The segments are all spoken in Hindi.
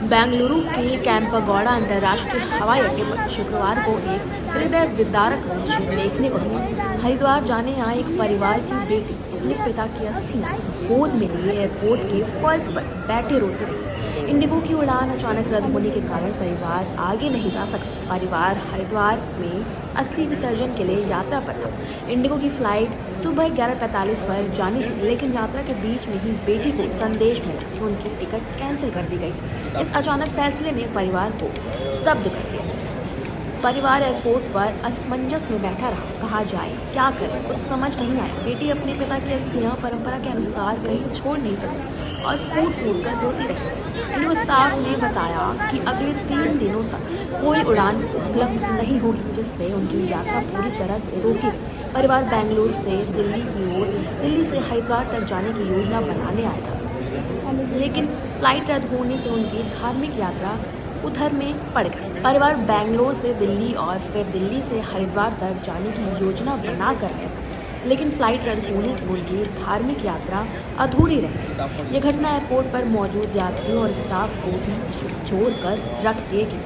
बेंगलुरु के कैंपगौड़ा अंतर्राष्ट्रीय हवाई अड्डे पर शुक्रवार को एक हृदय विदारक दृश्य देखने को मिला। हरिद्वार जाने आए एक परिवार की बेटी अपने पिता की अस्थियां गोद में लिए एयरपोर्ट के फर्श पर बैठे रोती रही। इंडिगो की उड़ान अचानक रद्द होने के कारण परिवार आगे नहीं जा सका। परिवार हरिद्वार में अस्थि विसर्जन के लिए यात्रा पर था। इंडिगो की फ्लाइट सुबह 11:45 पर जानी थी, लेकिन यात्रा के बीच में ही बेटी को संदेश मिला कि उनकी टिकट कैंसिल कर दी गई। इस अचानक फैसले ने परिवार को स्तब्ध कर दिया। परिवार एयरपोर्ट पर असमंजस में बैठा रहा। कहा जाए क्या करें, कुछ समझ नहीं आया। बेटी अपने पिता की अस्थियां परंपरा के अनुसार कहीं छोड़ नहीं सकती और फूट फूट कर रोती रही। इंडिगो स्टाफ ने बताया कि अगले 3 दिनों तक कोई उड़ान उपलब्ध नहीं होगी, जिससे उनकी यात्रा पूरी तरह से रोकी गई। परिवार बेंगलुरु से दिल्ली की ओर दिल्ली से हरिद्वार तक जाने की योजना बनाने आया था, लेकिन फ्लाइट रद्द होने से उनकी धार्मिक यात्रा उधर में पड़ गई। परिवार बेंगलोर से दिल्ली और फिर दिल्ली से हरिद्वार तक जाने की योजना बना कर रहा था, लेकिन फ्लाइट रद्द होने से उनकी धार्मिक यात्रा अधूरी रह गई। यह घटना एयरपोर्ट पर मौजूद यात्रियों और स्टाफ को भी झकझोर कर रख देगी।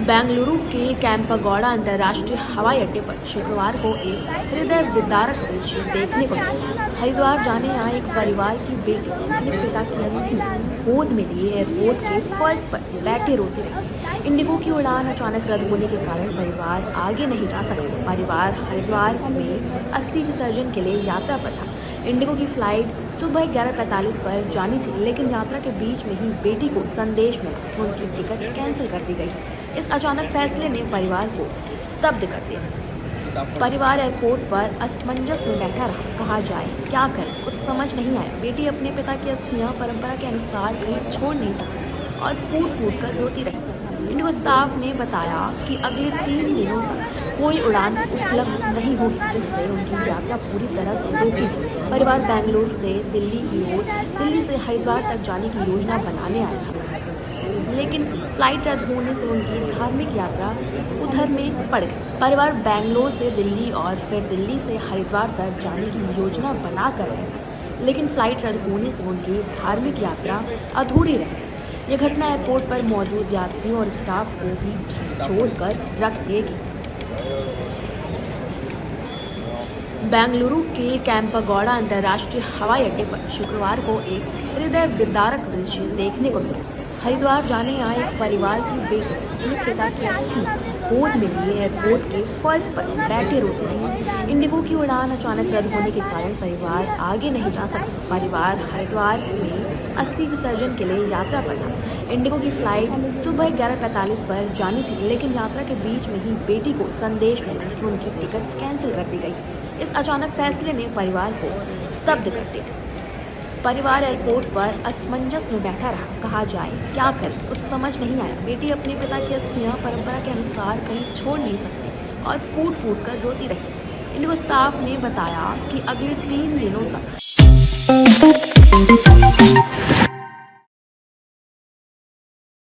बेंगलुरु के कैंपगौड़ा अंतर्राष्ट्रीय हवाई अड्डे पर शुक्रवार को एक हृदय विदारक दृश्य देखने को मिला। हरिद्वार जाने आए एक परिवार की बेटी अपने पिता की अस्थियां गोद में लिए एयरपोर्ट के फर्श पर बैठे रोती रही। इंडिगो की उड़ान अचानक रद्द होने के कारण परिवार आगे नहीं जा सका। परिवार हरिद्वार में अस्थि विसर्जन के लिए यात्रा पर था। इंडिगो की फ्लाइट सुबह 11:45 पर जानी थी, लेकिन यात्रा के बीच में ही बेटी को संदेश मिला कि उनकी टिकट कैंसिल कर दी गई। इस अचानक फैसले ने परिवार को स्तब्ध कर दिया। परिवार एयरपोर्ट पर असमंजस में बैठा रहा। कहा जाए क्या करें, कुछ समझ नहीं आया। बेटी अपने पिता की अस्थियां परंपरा के अनुसार कहीं छोड़ नहीं सकती और फूट फूट कर रोती रही। इंडिगो स्टाफ ने बताया कि अगले 3 दिनों तक कोई उड़ान उपलब्ध नहीं होगी, जिससे उनकी यात्रा पूरी तरह से रोकी गई। परिवार बेंगलुरु से दिल्ली की ओर दिल्ली से हरिद्वार तक जाने की योजना बनाने आया था, लेकिन फ्लाइट रद्द होने से उनकी धार्मिक यात्रा उधर में पड़ गई। परिवार बेंगलोर से दिल्ली और फिर दिल्ली से हरिद्वार तक जाने की योजना बना कर रहा था, लेकिन फ्लाइट रद्द होने से उनकी धार्मिक यात्रा अधूरी रह गई। यह घटना एयरपोर्ट पर मौजूद यात्रियों और स्टाफ को भी झकझोर कर रख देगी। बेंगलुरु के कैंपगौड़ा अंतर्राष्ट्रीय हवाई अड्डे पर शुक्रवार को एक हृदय विदारक दृश्य देखने को मिला। हरिद्वार जाने आए एक परिवार की बेटी अपने पिता की अस्थियां गोद में लिए एयरपोर्ट के फर्श पर बैठे रोती रही। इंडिगो की उड़ान अचानक रद्द होने के कारण परिवार आगे नहीं जा सका। परिवार हरिद्वार में अस्थि विसर्जन के लिए यात्रा पर था। इंडिगो की फ्लाइट सुबह 11:45 पर जानी थी, लेकिन यात्रा के बीच में ही बेटी को संदेश मिला कि उनकी टिकट कैंसिल कर दी गई। इस अचानक फैसले ने परिवार को स्तब्ध कर दिया। परिवार एयरपोर्ट पर असमंजस में बैठा रहा। कहा जाए क्या करें, कुछ समझ नहीं आया। बेटी अपने पिता की अस्थियां परंपरा के अनुसार कहीं छोड़ नहीं सकती और फूट फूट कर रोती रही। इंडिगो स्टाफ ने बताया कि अगले 3 दिनों तक